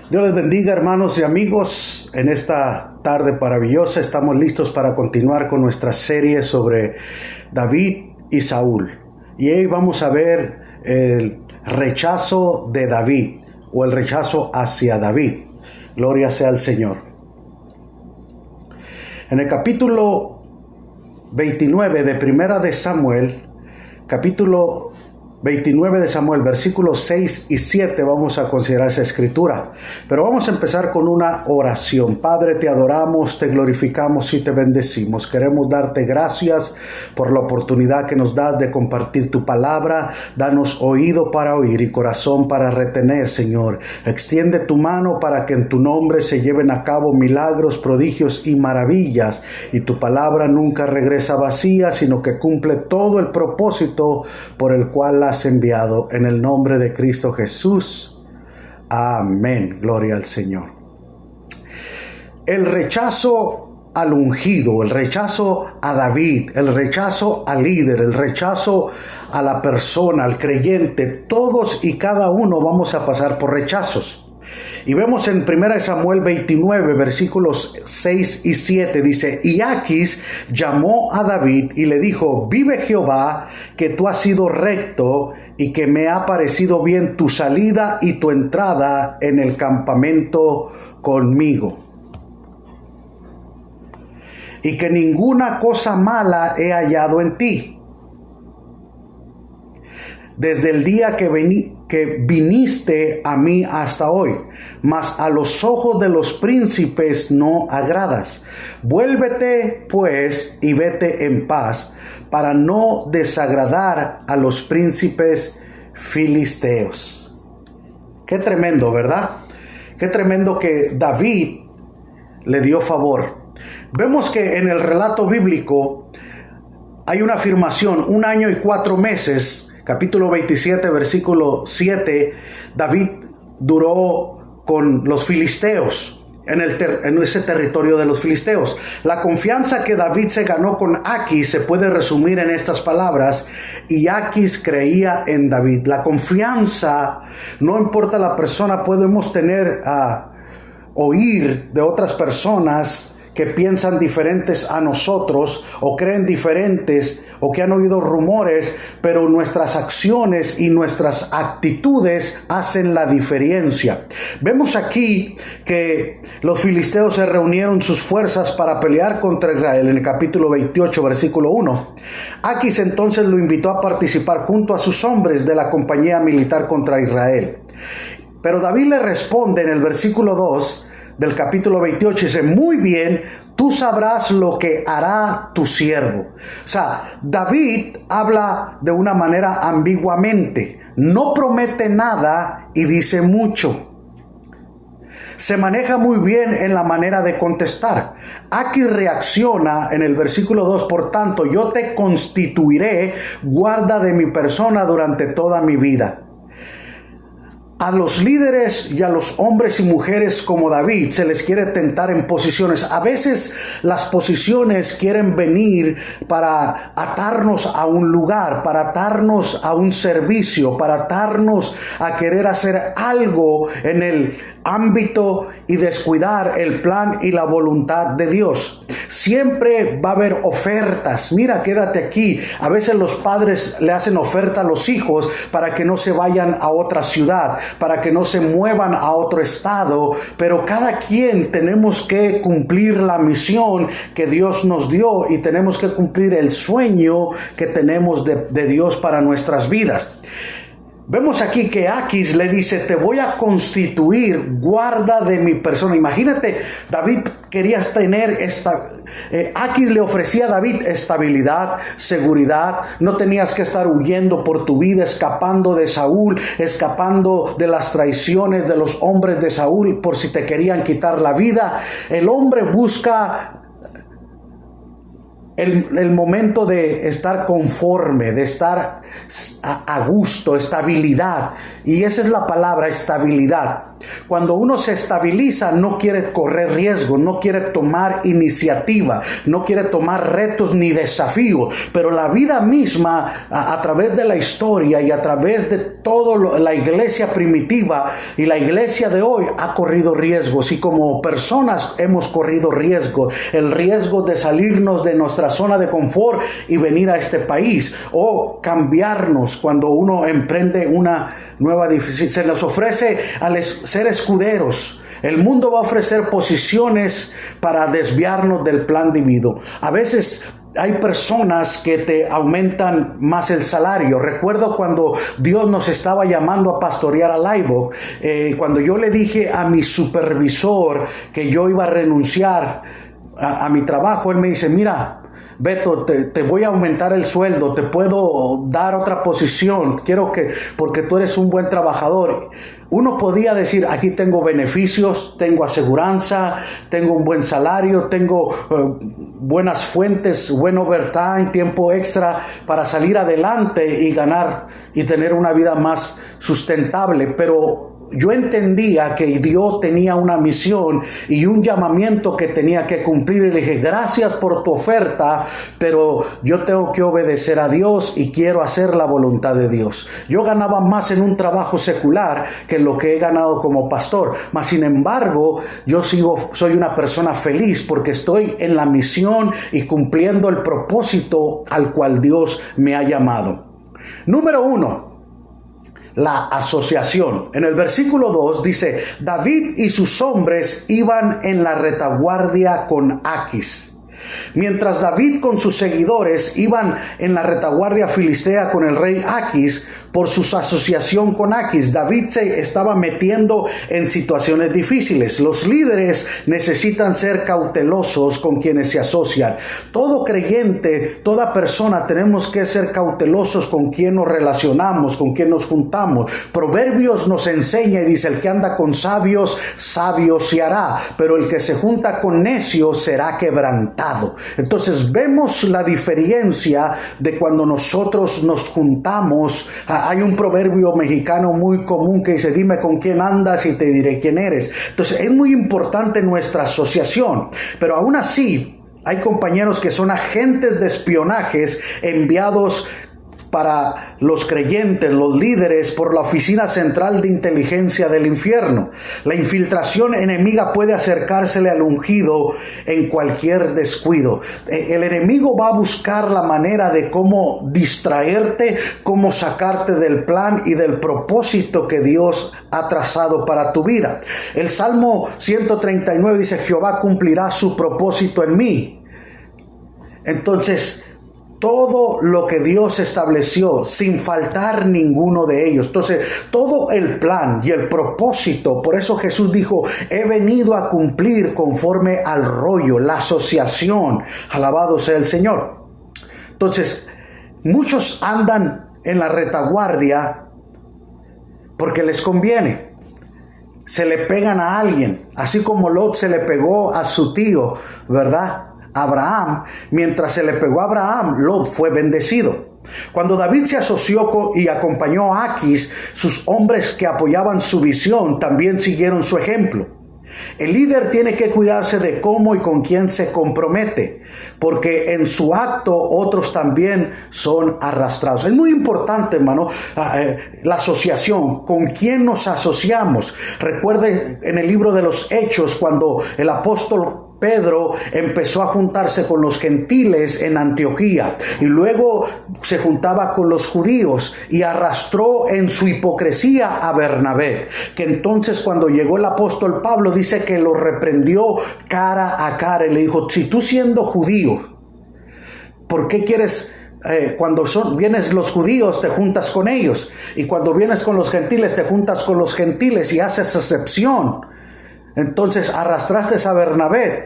Dios les bendiga, hermanos y amigos. En esta tarde maravillosa estamos listos para continuar con nuestra serie sobre David y Saúl. Y hoy vamos a ver el rechazo de David o el rechazo hacia David. Gloria sea al Señor. En el capítulo 29 de Primera de Samuel, capítulo 29 de Samuel, versículos 6 y 7, vamos a considerar esa escritura. Pero vamos a empezar con una oración. Padre, te adoramos, te glorificamos y te bendecimos. Queremos darte gracias por la oportunidad que nos das de compartir tu palabra. Danos oído para oír y corazón para retener, Señor. Extiende tu mano para que en tu nombre se lleven a cabo milagros, prodigios y maravillas. Y tu palabra nunca regresa vacía, sino que cumple todo el propósito por el cual la has enviado, en el nombre de Cristo Jesús. Amén. Gloria al Señor. El rechazo al ungido, el rechazo a David, el rechazo al líder, el rechazo a la persona, al creyente, todos y cada uno vamos a pasar por rechazos. Y vemos en 1 Samuel 29, versículos 6 y 7, dice: Y Aquis llamó a David y le dijo: Vive Jehová, que tú has sido recto y que me ha parecido bien tu salida y tu entrada en el campamento conmigo. Y que ninguna cosa mala he hallado en ti, desde el día que viniste a mí hasta hoy, mas a los ojos de los príncipes no agradas. Vuélvete pues y vete en paz, para no desagradar a los príncipes filisteos. Qué tremendo, ¿verdad? Qué tremendo que David le dio favor. Vemos que en el relato bíblico hay una afirmación: 1 año y 4 meses. Capítulo 27, versículo 7, David duró con los filisteos, en ese territorio de los filisteos. La confianza que David se ganó con Aquis se puede resumir en estas palabras: y Aquis creía en David. La confianza, no importa la persona, podemos oír de otras personas que piensan diferentes a nosotros o creen diferentes o que han oído rumores, pero nuestras acciones y nuestras actitudes hacen la diferencia. Vemos aquí que los filisteos se reunieron sus fuerzas para pelear contra Israel en el capítulo 28, versículo 1. Aquis entonces lo invitó a participar junto a sus hombres de la compañía militar contra Israel. Pero David le responde en el versículo 2 del capítulo 28, dice: muy bien, tú sabrás lo que hará tu siervo. O sea, David habla de una manera ambiguamente, no promete nada y dice mucho. Se maneja muy bien en la manera de contestar. Aquí reacciona en el versículo 2: por tanto, yo te constituiré guarda de mi persona durante toda mi vida. A los líderes y a los hombres y mujeres como David se les quiere tentar en posiciones. A veces las posiciones quieren venir para atarnos a un lugar, para atarnos a un servicio, para atarnos a querer hacer algo en el ámbito y descuidar el plan y la voluntad de Dios. Siempre va a haber ofertas. Mira, quédate aquí. A veces los padres le hacen oferta a los hijos para que no se vayan a otra ciudad, para que no se muevan a otro estado, pero cada quien tenemos que cumplir la misión que Dios nos dio y tenemos que cumplir el sueño que tenemos de Dios para nuestras vidas. Vemos aquí que Aquis le dice: te voy a constituir guarda de mi persona. Imagínate, David quería tener Aquis le ofrecía a David estabilidad, seguridad. No tenías que estar huyendo por tu vida, escapando de Saúl, escapando de las traiciones de los hombres de Saúl por si te querían quitar la vida. El hombre busca el momento de estar conforme, de estar a gusto, estabilidad. Y esa es la palabra, estabilidad. Cuando uno se estabiliza, no quiere correr riesgo, no quiere tomar iniciativa, no quiere tomar retos ni desafíos. Pero la vida misma, a través de la historia y a través de toda la iglesia primitiva y la iglesia de hoy, ha corrido riesgos. Y como personas hemos corrido riesgos. El riesgo de salirnos de nuestra zona de confort y venir a este país. O cambiarnos cuando uno emprende una nueva difícil. Se nos ofrece ser escuderos. El mundo va a ofrecer posiciones para desviarnos del plan divino. A veces hay personas que te aumentan más el salario. Recuerdo cuando Dios nos estaba llamando a pastorear a Live Oak, cuando yo le dije a mi supervisor que yo iba a renunciar a mi trabajo, él me dice, mira, Beto, te voy a aumentar el sueldo, te puedo dar otra posición, porque tú eres un buen trabajador. Uno podía decir, aquí tengo beneficios, tengo aseguranza, tengo un buen salario, tengo buenas fuentes, buen overtime, tiempo extra para salir adelante y ganar y tener una vida más sustentable. Pero yo entendía que Dios tenía una misión y un llamamiento que tenía que cumplir. Y le dije, gracias por tu oferta, pero yo tengo que obedecer a Dios y quiero hacer la voluntad de Dios. Yo ganaba más en un trabajo secular que lo que he ganado como pastor. Mas sin embargo, soy una persona feliz porque estoy en la misión y cumpliendo el propósito al cual Dios me ha llamado. Número 1. La asociación. En el versículo 2 dice, David y sus hombres iban en la retaguardia con Aquis. Mientras David con sus seguidores iban en la retaguardia filistea con el rey Aquis, por su asociación con Aquis, David se estaba metiendo en situaciones difíciles. Los líderes necesitan ser cautelosos con quienes se asocian. Todo creyente, toda persona, tenemos que ser cautelosos con quien nos relacionamos, con quien nos juntamos. Proverbios nos enseña y dice, el que anda con sabios, sabio se hará, pero el que se junta con necios será quebrantado. Entonces vemos la diferencia de cuando nosotros nos juntamos. Hay un proverbio mexicano muy común que dice, dime con quién andas y te diré quién eres. Entonces es muy importante nuestra asociación, pero aún así hay compañeros que son agentes de espionajes enviados para los creyentes, los líderes, por la Oficina Central de Inteligencia del Infierno. La infiltración enemiga puede acercársele al ungido en cualquier descuido. El enemigo va a buscar la manera de cómo distraerte, cómo sacarte del plan y del propósito que Dios ha trazado para tu vida. El Salmo 139 dice, Jehová cumplirá su propósito en mí. Entonces, todo lo que Dios estableció, sin faltar ninguno de ellos. Entonces, todo el plan y el propósito, por eso Jesús dijo, he venido a cumplir conforme al rollo, la asociación. Alabado sea el Señor. Entonces, muchos andan en la retaguardia porque les conviene. Se le pegan a alguien, así como Lot se le pegó a su tío, ¿verdad? Abraham. Mientras se le pegó a Abraham, Lot fue bendecido. Cuando David se asoció y acompañó a Aquis, sus hombres que apoyaban su visión también siguieron su ejemplo. El líder tiene que cuidarse de cómo y con quién se compromete, porque en su acto otros también son arrastrados. Es muy importante, hermano, la asociación, con quién nos asociamos. Recuerde en el libro de los Hechos, cuando el apóstol Pedro empezó a juntarse con los gentiles en Antioquía y luego se juntaba con los judíos y arrastró en su hipocresía a Bernabé, que entonces cuando llegó el apóstol Pablo dice que lo reprendió cara a cara y le dijo, si tú siendo judío, ¿por qué quieres cuando vienes los judíos te juntas con ellos y cuando vienes con los gentiles te juntas con los gentiles y haces excepción? Entonces arrastraste a Bernabé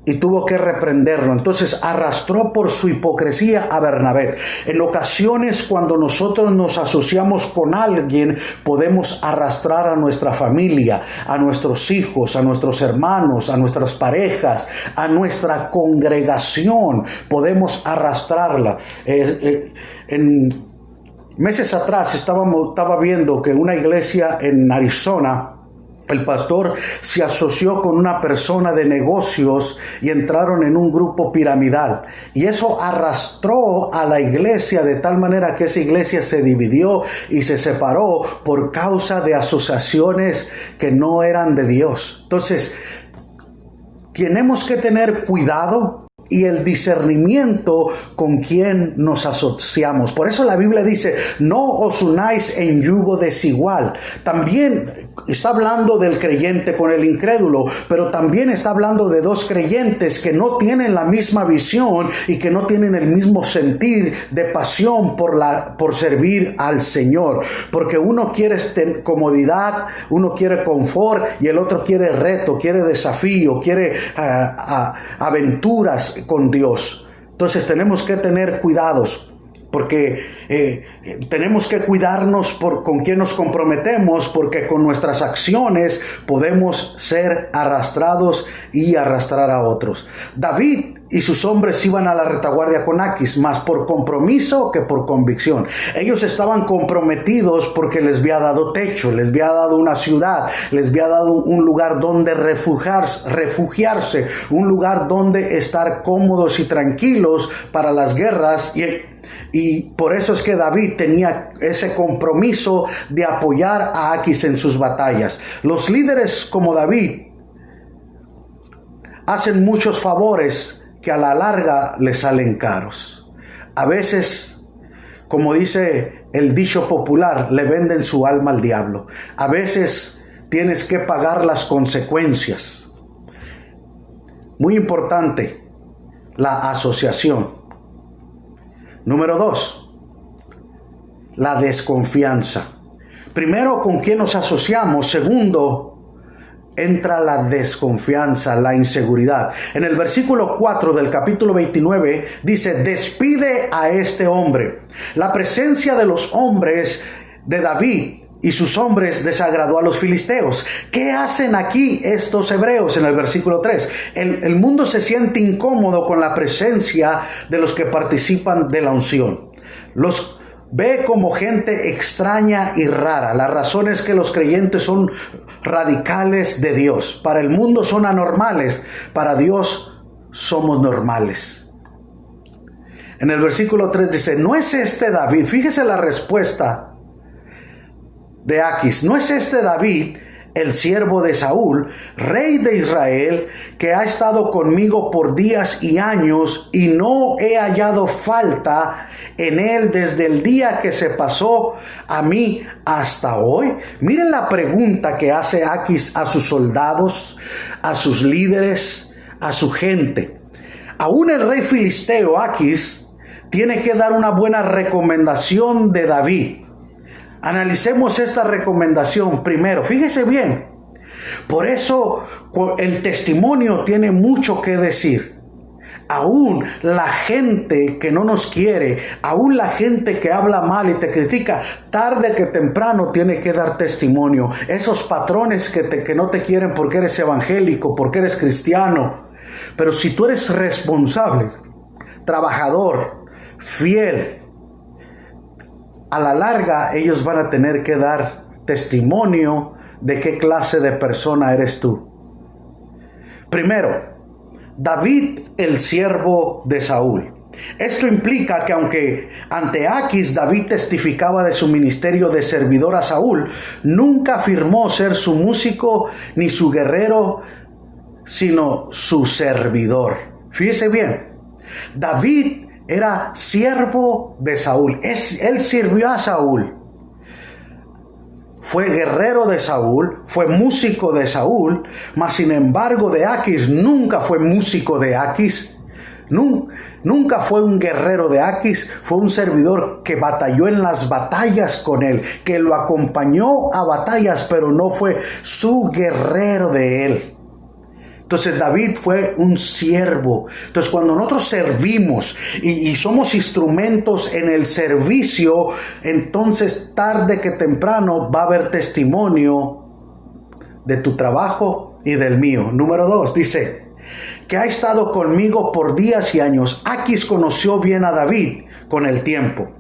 y tuvo que reprenderlo. Entonces arrastró por su hipocresía a Bernabé. En ocasiones cuando nosotros nos asociamos con alguien, podemos arrastrar a nuestra familia, a nuestros hijos, a nuestros hermanos, a nuestras parejas, a nuestra congregación. Podemos arrastrarla. En meses atrás estaba viendo que una iglesia en Arizona El pastor se asoció con una persona de negocios y entraron en un grupo piramidal. Y eso arrastró a la iglesia de tal manera que esa iglesia se dividió y se separó por causa de asociaciones que no eran de Dios. Entonces, tenemos que tener cuidado y el discernimiento con quien nos asociamos. Por eso la Biblia dice, no os unáis en yugo desigual. También está hablando del creyente con el incrédulo, pero también está hablando de dos creyentes que no tienen la misma visión y que no tienen el mismo sentir de pasión por servir al Señor. Porque uno quiere comodidad, uno quiere confort y el otro quiere reto, quiere desafío, quiere aventuras con Dios. Entonces tenemos que tener cuidados, porque tenemos que cuidarnos con quién nos comprometemos, porque con nuestras acciones podemos ser arrastrados y arrastrar a otros. David y sus hombres iban a la retaguardia con Aquis, más por compromiso que por convicción. Ellos estaban comprometidos porque les había dado techo, les había dado una ciudad, les había dado un lugar donde refugiarse, un lugar donde estar cómodos y tranquilos para las guerras. Y por eso es que David tenía ese compromiso de apoyar a Aquis en sus batallas. Los líderes como David hacen muchos favores que a la larga les salen caros. A veces, como dice el dicho popular, le venden su alma al diablo. A veces tienes que pagar las consecuencias. Muy importante, la asociación. Número 2, la desconfianza. Primero, ¿con quién nos asociamos? Segundo, entra la desconfianza, la inseguridad. En el versículo 4 del capítulo 29 dice, despide a este hombre. La presencia de los hombres de David y sus hombres desagradó a los filisteos. ¿Qué hacen aquí estos hebreos? En el versículo 3. El mundo se siente incómodo con la presencia de los que participan de la unción. Los ve como gente extraña y rara. La razón es que los creyentes son radicales de Dios. Para el mundo son anormales. Para Dios somos normales. En el versículo 3 dice, ¿no es este David? Fíjese la respuesta de Aquis. ¿No es este David, el siervo de Saúl, rey de Israel, que ha estado conmigo por días y años y no he hallado falta en él desde el día que se pasó a mí hasta hoy? Miren la pregunta que hace Aquis a sus soldados, a sus líderes, a su gente. Aún el rey filisteo Aquis tiene que dar una buena recomendación de David. Analicemos esta recomendación primero. Fíjese bien. Por eso el testimonio tiene mucho que decir. Aún la gente que no nos quiere, aún la gente que habla mal y te critica, tarde que temprano tiene que dar testimonio. Esos patrones que no te quieren porque eres evangélico, porque eres cristiano. Pero si tú eres responsable, trabajador, fiel, a la larga ellos van a tener que dar testimonio de qué clase de persona eres tú. Primero, David, el siervo de Saúl. Esto implica que aunque ante Aquis David testificaba de su ministerio de servidor a Saúl, nunca afirmó ser su músico ni su guerrero, sino su servidor. Fíjese bien, David era siervo de Saúl. Él sirvió a Saúl. Fue guerrero de Saúl, fue músico de Saúl, mas sin embargo de Aquis nunca fue músico de Aquis. Nunca fue un guerrero de Aquis, fue un servidor que batalló en las batallas con él, que lo acompañó a batallas, pero no fue su guerrero de él. Entonces David fue un siervo. Entonces cuando nosotros servimos y somos instrumentos en el servicio, entonces tarde que temprano va a haber testimonio de tu trabajo y del mío. Número 2, dice que ha estado conmigo por días y años. Aquis conoció bien a David con el tiempo.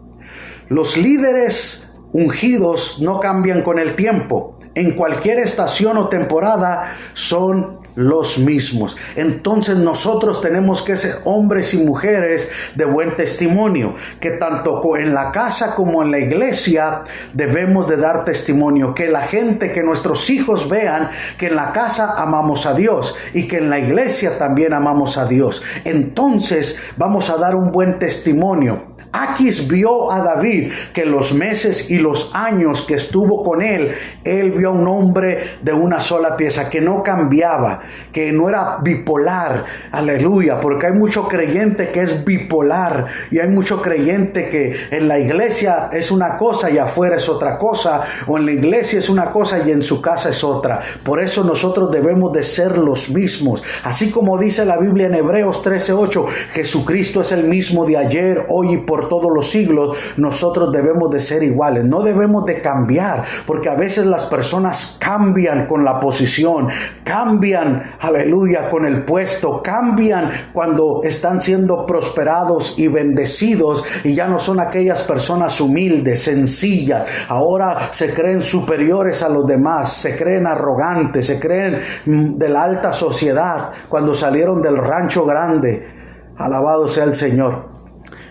Los líderes ungidos no cambian con el tiempo. en cualquier estación o temporada son los mismos. Entonces nosotros tenemos que ser hombres y mujeres de buen testimonio, que tanto en la casa como en la iglesia debemos de dar testimonio, que la gente, que nuestros hijos vean que en la casa amamos a Dios y que en la iglesia también amamos a Dios. Entonces vamos a dar un buen testimonio. Aquis vio a David que los meses y los años que estuvo con él vio a un hombre de una sola pieza, que no cambiaba, que no era bipolar. Aleluya, porque hay mucho creyente que es bipolar y hay mucho creyente que en la iglesia es una cosa y afuera es otra cosa, o en la iglesia es una cosa y en su casa es otra. Por eso nosotros debemos de ser los mismos. Así como dice la Biblia en Hebreos 13:8, Jesucristo es el mismo de ayer, hoy y por todos los siglos. Nosotros debemos de ser iguales, no debemos de cambiar, porque a veces las personas cambian con la posición, cambian, aleluya, con el puesto, cambian cuando están siendo prosperados y bendecidos, y ya no son aquellas personas humildes, sencillas. Ahora se creen superiores a los demás, se creen arrogantes, se creen de la alta sociedad cuando salieron del rancho grande. Alabado sea el Señor.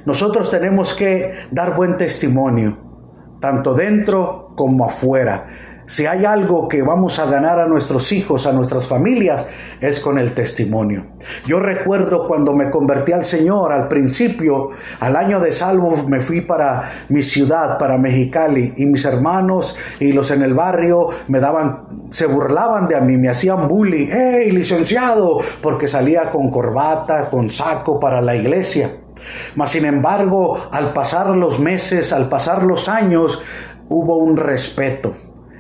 Nosotros tenemos que dar buen testimonio, tanto dentro como afuera. Si hay algo que vamos a ganar a nuestros hijos, a nuestras familias, es con el testimonio. Yo recuerdo cuando me convertí al Señor, al principio, al año de salvo, me fui para mi ciudad, para Mexicali, y mis hermanos y los en el barrio se burlaban de mí, me hacían bullying. ¡Hey, licenciado! Porque salía con corbata, con saco para la iglesia. Mas sin embargo, al pasar los meses, al pasar los años, hubo un respeto.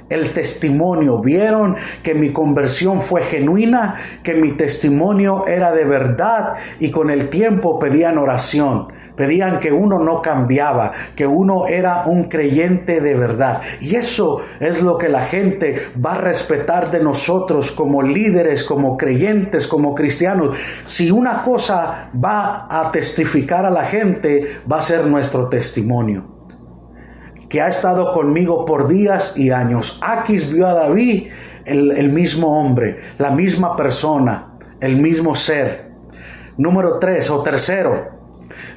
El testimonio, vieron que mi conversión fue genuina, que mi testimonio era de verdad, y con el tiempo pedían oración. Pedían que uno no cambiaba, que uno era un creyente de verdad. Y eso es lo que la gente va a respetar de nosotros como líderes, como creyentes, como cristianos. Si una cosa va a testificar a la gente, va a ser nuestro testimonio, que ha estado conmigo por días y años. Aquis vio a David, el mismo hombre, la misma persona, el mismo ser. Número 3 o tercero,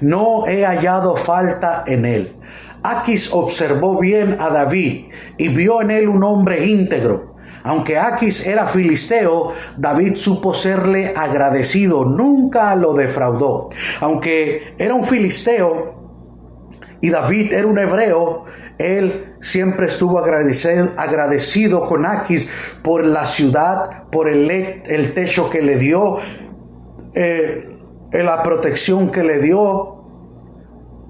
no he hallado falta en él. Aquis observó bien a David y vio en él un hombre íntegro. Aunque Aquis era filisteo, David supo serle agradecido, nunca lo defraudó. Aunque era un filisteo y David era un hebreo, él siempre estuvo agradecido con Aquis por la ciudad, por el techo que le dio, la protección que le dio,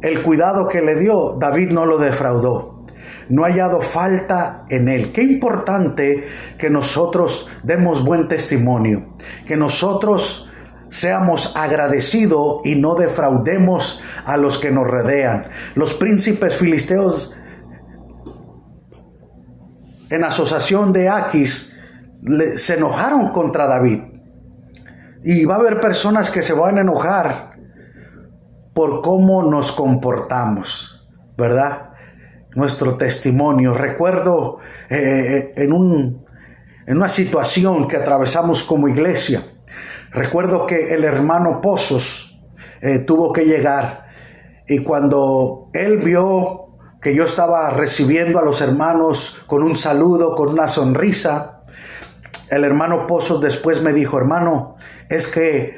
el cuidado que le dio. David no lo defraudó. No ha hallado falta en él. Qué importante que nosotros demos buen testimonio, que nosotros seamos agradecidos y no defraudemos a los que nos rodean. Los príncipes filisteos, en asociación de Aquis, se enojaron contra David. Y va a haber personas que se van a enojar por cómo nos comportamos, ¿verdad? Nuestro testimonio. Recuerdo en una situación que atravesamos como iglesia. Recuerdo que el hermano Pozos tuvo que llegar, y cuando él vio que yo estaba recibiendo a los hermanos con un saludo, con una sonrisa, el hermano Pozos después me dijo: hermano, es que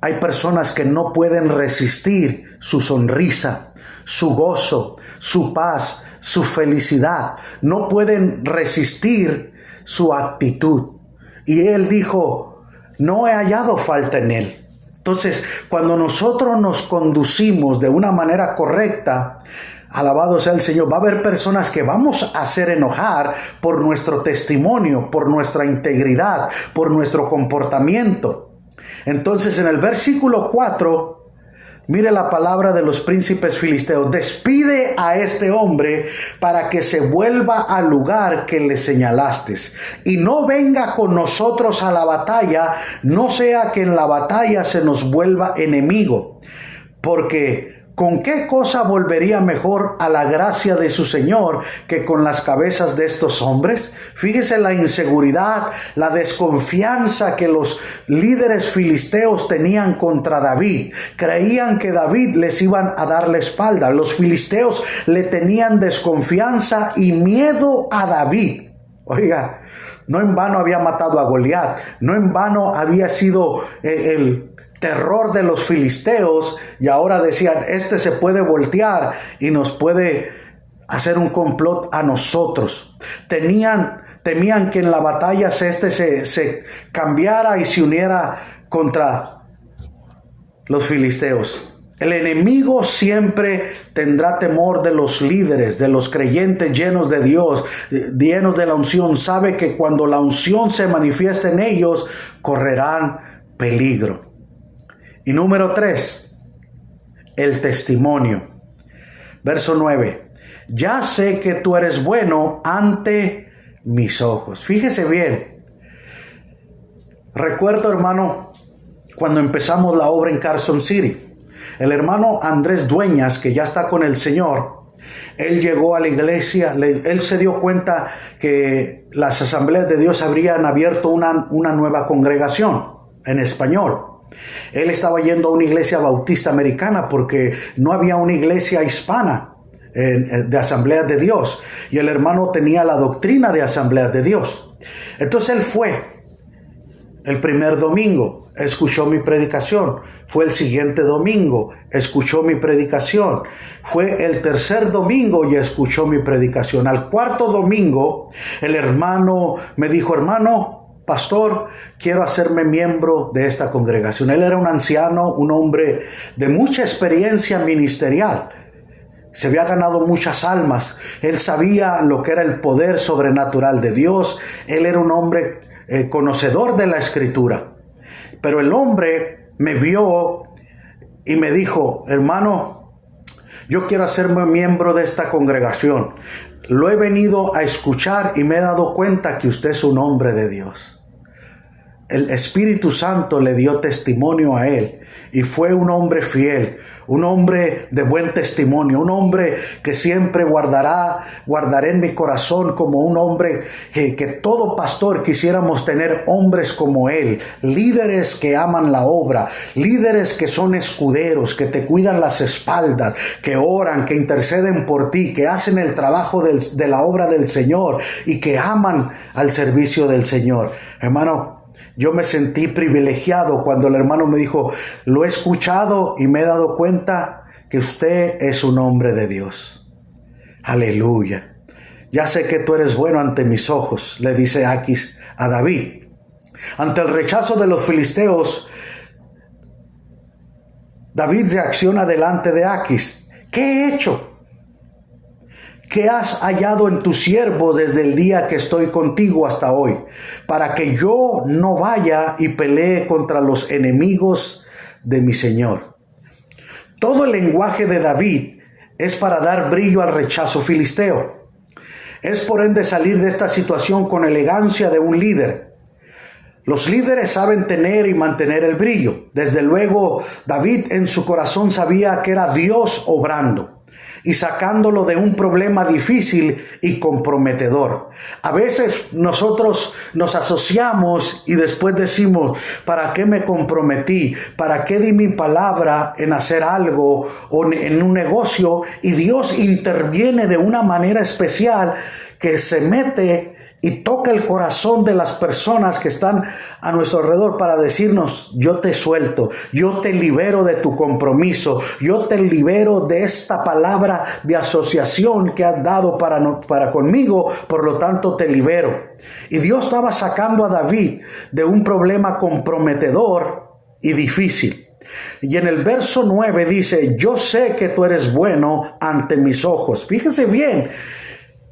hay personas que no pueden resistir su sonrisa, su gozo, su paz, su felicidad. No pueden resistir su actitud. Y él dijo: no he hallado falta en él. Entonces, cuando nosotros nos conducimos de una manera correcta, alabado sea el Señor, va a haber personas que vamos a hacer enojar por nuestro testimonio, por nuestra integridad, por nuestro comportamiento. Entonces, en el versículo 4, mire la palabra de los príncipes filisteos: despide a este hombre para que se vuelva al lugar que le señalaste, y no venga con nosotros a la batalla, no sea que en la batalla se nos vuelva enemigo, porque ¿Con qué cosa volvería mejor a la gracia de su Señor que con las cabezas de estos hombres? Fíjese la inseguridad, la desconfianza que los líderes filisteos tenían contra David. Creían que David les iban a dar la espalda. Los filisteos le tenían desconfianza y miedo a David. Oiga, no en vano había matado a Goliat, no en vano había sido el terror de los filisteos, y ahora decían, este se puede voltear y nos puede hacer un complot a nosotros. Temían que en la batalla se cambiara y se uniera contra los filisteos. El enemigo siempre tendrá temor de los líderes, de los creyentes llenos de Dios, llenos de la unción. Sabe que cuando la unción se manifiesta en ellos, correrán peligro. Y número 3, el testimonio. Verso 9. Ya sé que tú eres bueno ante mis ojos. Fíjese bien. Recuerdo, hermano, cuando empezamos la obra en Carson City. El hermano Andrés Dueñas, que ya está con el Señor, él llegó a la iglesia, él se dio cuenta que las asambleas de Dios habrían abierto una nueva congregación en español. Él estaba yendo a una iglesia bautista americana porque no había una iglesia hispana de asambleas de Dios. Y el hermano tenía la doctrina de asambleas de Dios. Entonces él fue el primer domingo, escuchó mi predicación. Fue el siguiente domingo, escuchó mi predicación. Fue el tercer domingo y escuchó mi predicación. Al cuarto domingo, el hermano me dijo, hermano, pastor, quiero hacerme miembro de esta congregación. Él era un anciano, un hombre de mucha experiencia ministerial. Se había ganado muchas almas. Él sabía lo que era el poder sobrenatural de Dios. Él era un hombre conocedor de la Escritura. Pero el hombre me vio y me dijo, hermano, yo quiero hacerme miembro de esta congregación. Lo he venido a escuchar y me he dado cuenta que usted es un hombre de Dios. El Espíritu Santo le dio testimonio a él y fue un hombre fiel, un hombre de buen testimonio, un hombre que siempre guardaré en mi corazón como un hombre que todo pastor quisiéramos tener, hombres como él, líderes que aman la obra, líderes que son escuderos, que te cuidan las espaldas, que oran, que interceden por ti, que hacen el trabajo de la obra del Señor y que aman al servicio del Señor. Hermano, yo me sentí privilegiado cuando el hermano me dijo, lo he escuchado y me he dado cuenta que usted es un hombre de Dios. Aleluya. Ya sé que tú eres bueno ante mis ojos, le dice Aquis a David. Ante el rechazo de los filisteos, David reacciona delante de Aquis. ¿Qué he hecho? ¿Qué has hallado en tu siervo desde el día que estoy contigo hasta hoy? Para que yo no vaya y pelee contra los enemigos de mi Señor. Todo el lenguaje de David es para dar brillo al rechazo filisteo. Es por ende salir de esta situación con elegancia de un líder. Los líderes saben tener y mantener el brillo. Desde luego, David en su corazón sabía que era Dios obrando y sacándolo de un problema difícil y comprometedor. A veces nosotros nos asociamos y después decimos, ¿para qué me comprometí? ¿Para qué di mi palabra en hacer algo o en un negocio? Y Dios interviene de una manera especial que se mete y toca el corazón de las personas que están a nuestro alrededor para decirnos, yo te suelto, yo te libero de tu compromiso, yo te libero de esta palabra de asociación que has dado para conmigo, por lo tanto te libero. Y Dios estaba sacando a David de un problema comprometedor y difícil. Y en el verso 9 dice, yo sé que tú eres bueno ante mis ojos. Fíjese bien,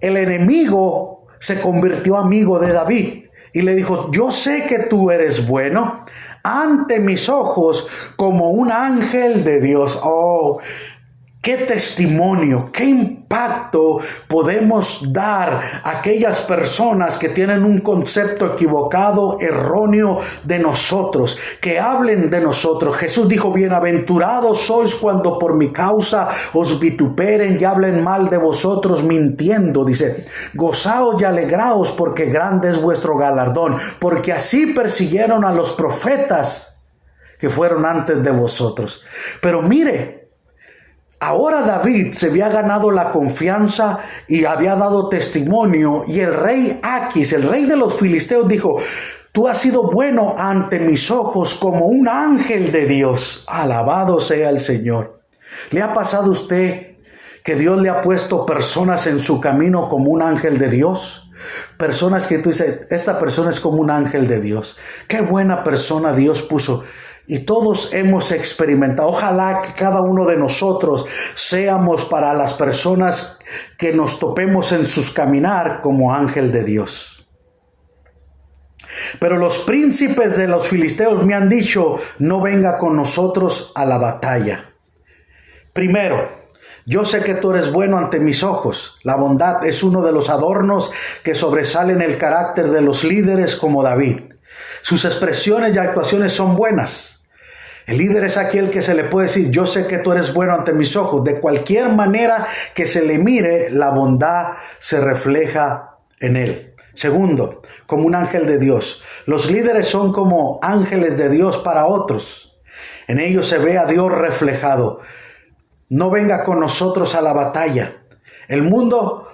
el enemigo se convirtió amigo de David y le dijo, yo sé que tú eres bueno ante mis ojos como un ángel de Dios. Oh, ¿Qué testimonio, qué impacto podemos dar a aquellas personas que tienen un concepto equivocado, erróneo de nosotros, que hablen de nosotros? Jesús dijo, bienaventurados sois cuando por mi causa os vituperen y hablen mal de vosotros mintiendo. Dice, gozaos y alegraos porque grande es vuestro galardón, porque así persiguieron a los profetas que fueron antes de vosotros. Pero mire, ahora David se había ganado la confianza y había dado testimonio, y el rey Aquis, el rey de los filisteos, dijo, tú has sido bueno ante mis ojos como un ángel de Dios. Alabado sea el Señor. ¿Le ha pasado a usted que Dios le ha puesto personas en su camino como un ángel de Dios? Personas que tú dices, esta persona es como un ángel de Dios. Qué buena persona Dios puso. Y todos hemos experimentado. Ojalá que cada uno de nosotros seamos para las personas que nos topemos en sus caminar como ángel de Dios. Pero los príncipes de los filisteos me han dicho, no venga con nosotros a la batalla. Primero, yo sé que tú eres bueno ante mis ojos. La bondad es uno de los adornos que sobresalen el carácter de los líderes como David. Sus expresiones y actuaciones son buenas. El líder es aquel que se le puede decir, yo sé que tú eres bueno ante mis ojos. De cualquier manera que se le mire, la bondad se refleja en él. Segundo, como un ángel de Dios. Los líderes son como ángeles de Dios para otros. En ellos se ve a Dios reflejado. No venga con nosotros a la batalla. El mundo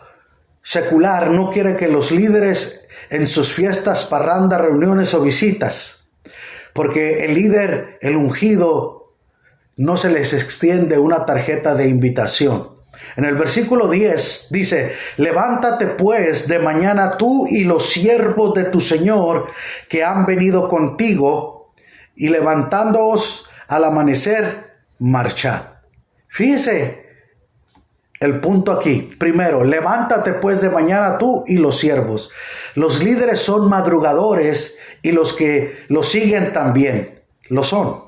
secular no quiere que los líderes en sus fiestas, parrandas, reuniones o visitas, porque el líder, el ungido, no se les extiende una tarjeta de invitación. En el versículo 10 dice, levántate pues de mañana tú y los siervos de tu Señor que han venido contigo, y levantándoos al amanecer, marchad. Fíjese el punto aquí. Primero, levántate pues de mañana tú y los siervos. Los líderes son madrugadores y los que los siguen también lo son.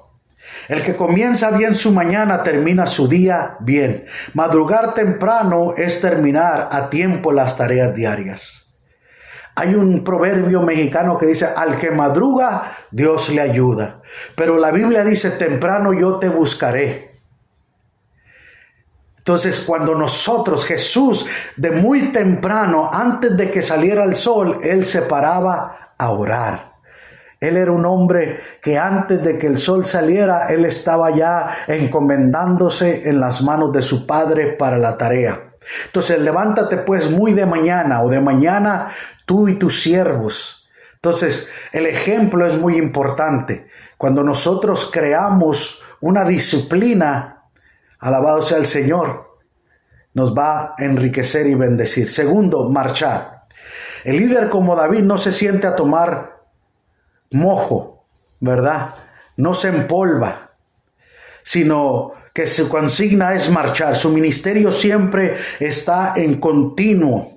El que comienza bien su mañana termina su día bien. Madrugar temprano es terminar a tiempo las tareas diarias. Hay un proverbio mexicano que dice, al que madruga, Dios le ayuda. Pero la Biblia dice, temprano yo te buscaré. Entonces, cuando nosotros, Jesús, de muy temprano, antes de que saliera el sol, Él se paraba a orar. Él era un hombre que antes de que el sol saliera, Él estaba ya encomendándose en las manos de su Padre para la tarea. Entonces, levántate pues muy de mañana, o de mañana tú y tus siervos. Entonces, el ejemplo es muy importante. Cuando nosotros creamos una disciplina, alabado sea el Señor, nos va a enriquecer y bendecir. Segundo, marchar. El líder como David no se siente a tomar mojo, ¿verdad? No se empolva, sino que su consigna es marchar. Su ministerio siempre está en continuo.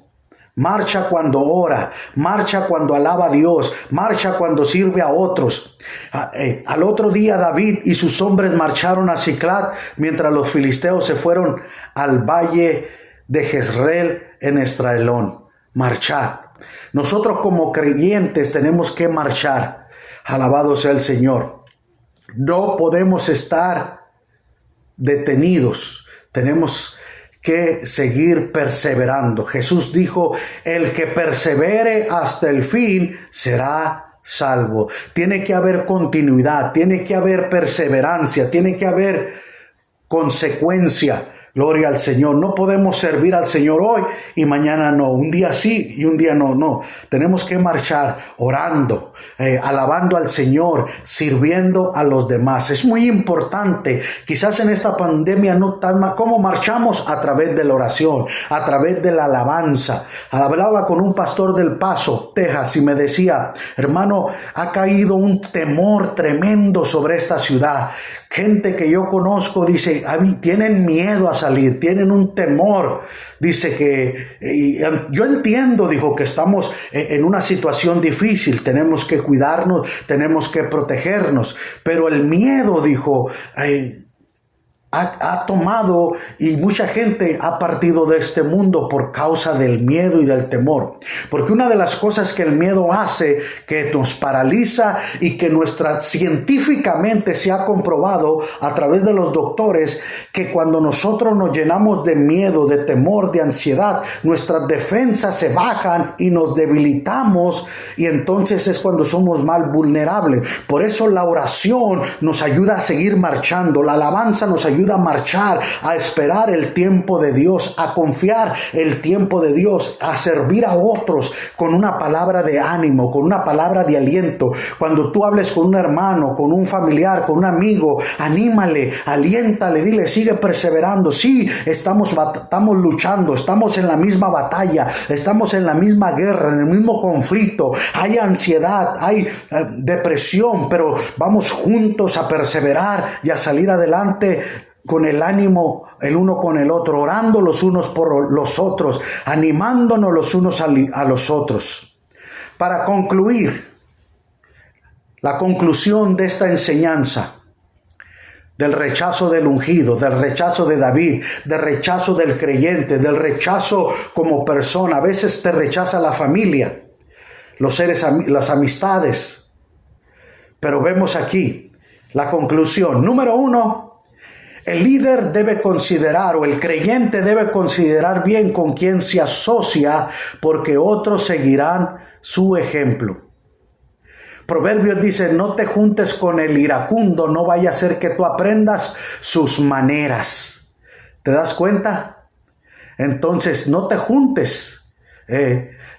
Marcha cuando ora, marcha cuando alaba a Dios, marcha cuando sirve a otros. Al otro día David y sus hombres marcharon a Siclag, mientras los filisteos se fueron al valle de Jezreel en Esdraelón. Marchar. Nosotros como creyentes tenemos que marchar. Alabado sea el Señor. No podemos estar detenidos. Tenemos que seguir perseverando. Jesús dijo, el que persevere hasta el fin será salvo. Tiene que haber continuidad, tiene que haber perseverancia, tiene que haber consecuencia. Gloria al Señor. No podemos servir al Señor hoy y mañana no. Un día sí y un día no. No. Tenemos que marchar orando, alabando al Señor, sirviendo a los demás. Es muy importante. Quizás en esta pandemia no tan mal. ¿Cómo marchamos? A través de la oración, a través de la alabanza. Hablaba con un pastor del Paso, Texas, y me decía, hermano, ha caído un temor tremendo sobre esta ciudad. Gente que yo conozco dice, tienen miedo a salir, tienen un temor. Dice que, yo entiendo, dijo, que estamos en una situación difícil, tenemos que cuidarnos, tenemos que protegernos. Pero el miedo, dijo, ha tomado y mucha gente ha partido de este mundo por causa del miedo y del temor. Porque una de las cosas que el miedo hace, que nos paraliza y que científicamente se ha comprobado a través de los doctores, que cuando nosotros nos llenamos de miedo, de temor, de ansiedad, nuestras defensas se bajan y nos debilitamos, y entonces es cuando somos más vulnerables. Por eso la oración nos ayuda a seguir marchando, la alabanza nos ayuda a marchar, a esperar el tiempo de Dios, a confiar el tiempo de Dios, a servir a otros con una palabra de ánimo, con una palabra de aliento. Cuando tú hables con un hermano, con un familiar, con un amigo, anímale, aliéntale, dile, sigue perseverando. Sí, estamos luchando, estamos en la misma batalla, estamos en la misma guerra, en el mismo conflicto. Hay ansiedad, hay depresión, pero vamos juntos a perseverar y a salir adelante con el ánimo el uno con el otro, orando los unos por los otros, animándonos los unos a los otros. Para concluir, la conclusión de esta enseñanza, del rechazo del ungido, del rechazo de David, del rechazo del creyente, del rechazo como persona. A veces te rechaza la familia, las amistades. Pero vemos aquí la conclusión. Número 1, el líder debe considerar, o el creyente debe considerar bien con quién se asocia, porque otros seguirán su ejemplo. Proverbios dice, no te juntes con el iracundo, no vaya a ser que tú aprendas sus maneras. ¿Te das cuenta? Entonces, no te juntes.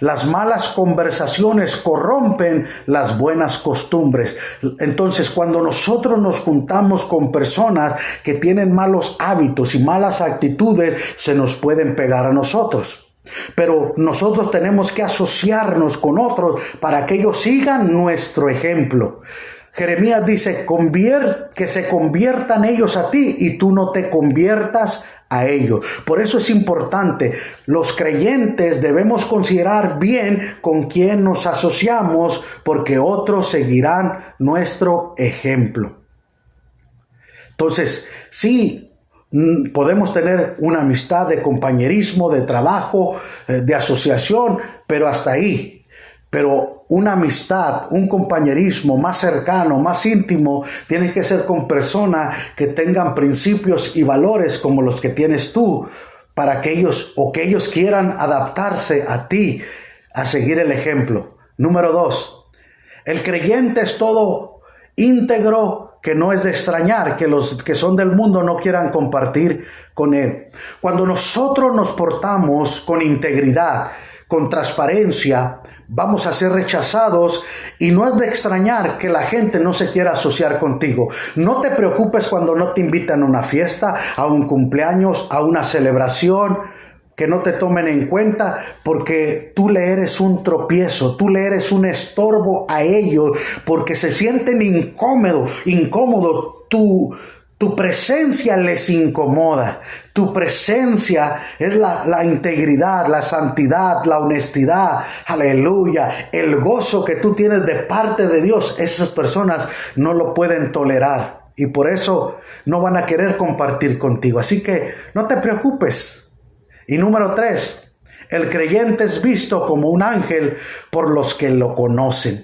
Las malas conversaciones corrompen las buenas costumbres. Entonces, cuando nosotros nos juntamos con personas que tienen malos hábitos y malas actitudes, se nos pueden pegar a nosotros. Pero nosotros tenemos que asociarnos con otros para que ellos sigan nuestro ejemplo. Jeremías dice, que se conviertan ellos a ti y tú no te conviertas a ellos. Por eso es importante, los creyentes debemos considerar bien con quién nos asociamos, porque otros seguirán nuestro ejemplo. Entonces, sí, podemos tener una amistad de compañerismo, de trabajo, de asociación, pero hasta ahí. Pero una amistad, un compañerismo más cercano, más íntimo, tiene que ser con personas que tengan principios y valores como los que tienes tú, para que ellos quieran adaptarse a ti, a seguir el ejemplo. Número 2, el creyente es todo íntegro, que no es de extrañar que los que son del mundo no quieran compartir con él. Cuando nosotros nos portamos con integridad, con transparencia, vamos a ser rechazados, y no es de extrañar que la gente no se quiera asociar contigo. No te preocupes cuando no te invitan a una fiesta, a un cumpleaños, a una celebración, que no te tomen en cuenta, porque tú le eres un tropiezo, tú le eres un estorbo a ellos, porque se sienten incómodos. Tu presencia les incomoda. Tu presencia es la integridad, la santidad, la honestidad. Aleluya. El gozo que tú tienes de parte de Dios. Esas personas no lo pueden tolerar. Y por eso no van a querer compartir contigo. Así que no te preocupes. Y número 3. El creyente es visto como un ángel por los que lo conocen.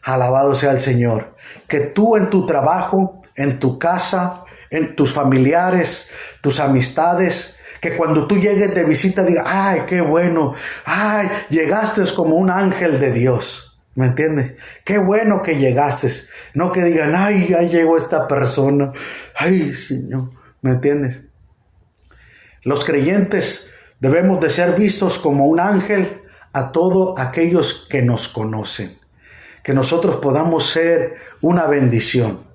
Alabado sea el Señor. Que tú en tu trabajo, en tu casa, en tus familiares, tus amistades, que cuando tú llegues de visita diga, ay, qué bueno, ay, llegaste como un ángel de Dios, ¿me entiendes? Qué bueno que llegaste, no que digan, ay, ya llegó esta persona, ay, Señor, ¿me entiendes? Los creyentes debemos de ser vistos como un ángel a todos aquellos que nos conocen, que nosotros podamos ser una bendición.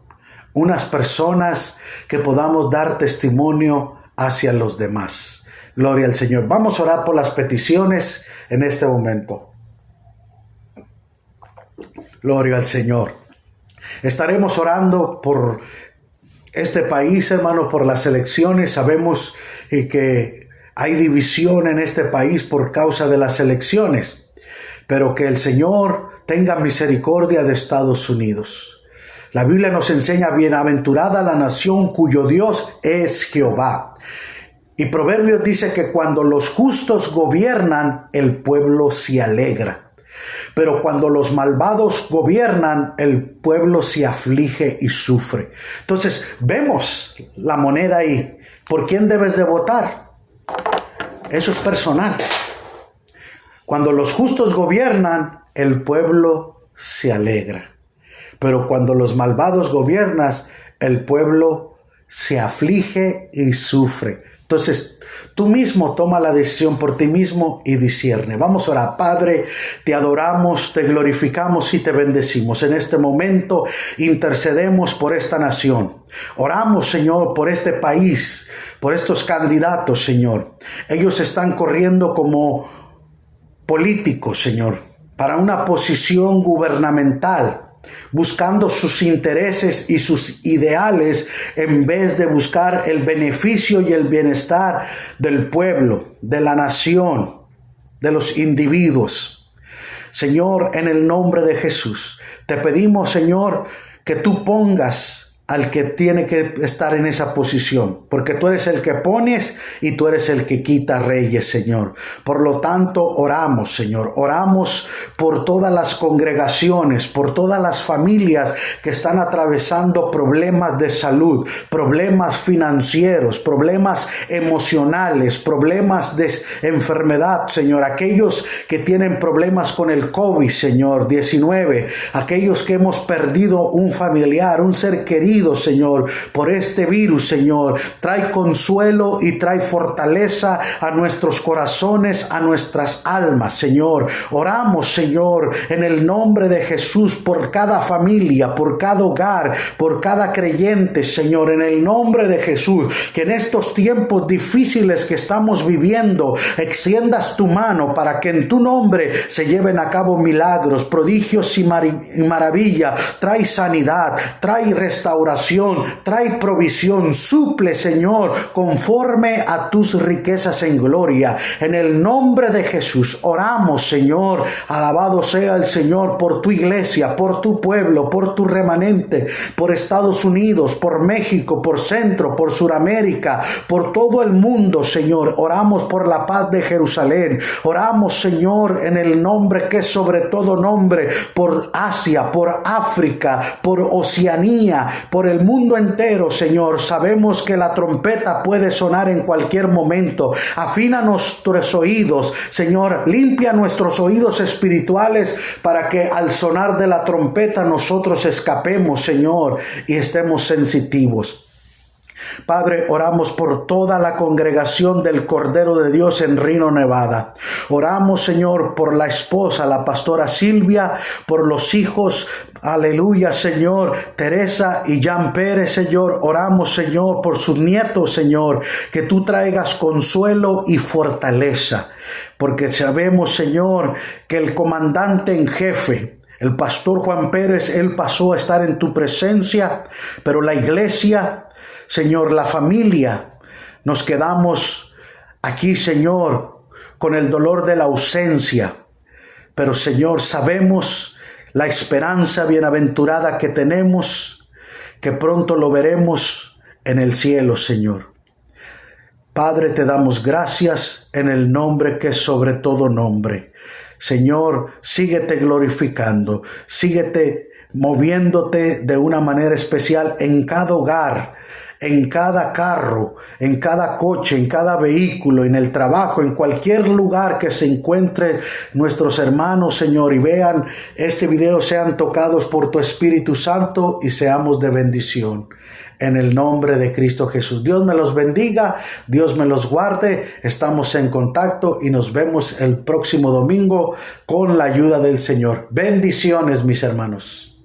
Unas personas que podamos dar testimonio hacia los demás. Gloria al Señor. Vamos a orar por las peticiones en este momento. Gloria al Señor. Estaremos orando por este país, hermano, por las elecciones. Sabemos que hay división en este país por causa de las elecciones, pero que el Señor tenga misericordia de Estados Unidos. La Biblia nos enseña: bienaventurada la nación cuyo Dios es Jehová. Y Proverbios dice que cuando los justos gobiernan, el pueblo se alegra. Pero cuando los malvados gobiernan, el pueblo se aflige y sufre. Entonces, vemos la moneda ahí. ¿Por quién debes de votar? Eso es personal. Cuando los justos gobiernan, el pueblo se alegra. Pero cuando los malvados gobiernan, el pueblo se aflige y sufre. Entonces, tú mismo toma la decisión por ti mismo y discierne. Vamos a orar. Padre, te adoramos, te glorificamos y te bendecimos. En este momento intercedemos por esta nación. Oramos, Señor, por este país, por estos candidatos, Señor. Ellos están corriendo como políticos, Señor, para una posición gubernamental, buscando sus intereses y sus ideales en vez de buscar el beneficio y el bienestar del pueblo, de la nación, de los individuos. Señor, en el nombre de Jesús, te pedimos, Señor, que tú pongas al que tiene que estar en esa posición, porque tú eres el que pones y tú eres el que quita reyes, Señor. Por lo tanto, oramos, Señor, oramos por todas las congregaciones, por todas las familias que están atravesando problemas de salud, problemas financieros, problemas emocionales, problemas de enfermedad, Señor. Aquellos que tienen problemas con el COVID, Señor, 19, aquellos que hemos perdido un familiar, un ser querido, Señor, por este virus, Señor. Trae consuelo y trae fortaleza a nuestros corazones, a nuestras almas, Señor. Oramos, Señor, en el nombre de Jesús, por cada familia, por cada hogar, por cada creyente, Señor, en el nombre de Jesús, que en estos tiempos difíciles que estamos viviendo, extiendas tu mano para que en tu nombre se lleven a cabo milagros, prodigios y maravilla. Trae sanidad, trae restauración, trae provisión, suple, Señor, conforme a tus riquezas en gloria. En el nombre de Jesús oramos, Señor. Alabado sea el Señor por tu iglesia, por tu pueblo, por tu remanente, por Estados Unidos, por México, por Centro, por Suramérica, por todo el mundo, Señor. Oramos por la paz de Jerusalén. Oramos, Señor, en el nombre que es sobre todo nombre, por Asia, por África, por Oceanía, por el mundo entero, Señor. Sabemos que la trompeta puede sonar en cualquier momento. Afina nuestros oídos, Señor. Limpia nuestros oídos espirituales para que al sonar de la trompeta nosotros escapemos, Señor, y estemos sensitivos. Padre, oramos por toda la congregación del Cordero de Dios en Reno, Nevada. Oramos, Señor, por la esposa, la pastora Silvia, por los hijos, aleluya, Señor, Teresa y Jan Pérez, Señor. Oramos, Señor, por sus nietos, Señor, que tú traigas consuelo y fortaleza, porque sabemos, Señor, que el comandante en jefe, el pastor Juan Pérez, él pasó a estar en tu presencia, pero la iglesia, Señor, la familia, nos quedamos aquí, Señor, con el dolor de la ausencia. Pero, Señor, sabemos la esperanza bienaventurada que tenemos, que pronto lo veremos en el cielo, Señor. Padre, te damos gracias en el nombre que es sobre todo nombre. Señor, síguete glorificando, síguete moviéndote de una manera especial en cada hogar, en cada carro, en cada coche, en cada vehículo, en el trabajo, en cualquier lugar que se encuentren nuestros hermanos, Señor, y vean este video, sean tocados por tu Espíritu Santo y seamos de bendición. En el nombre de Cristo Jesús. Dios me los bendiga, Dios me los guarde. Estamos en contacto y nos vemos el próximo domingo con la ayuda del Señor. Bendiciones, mis hermanos.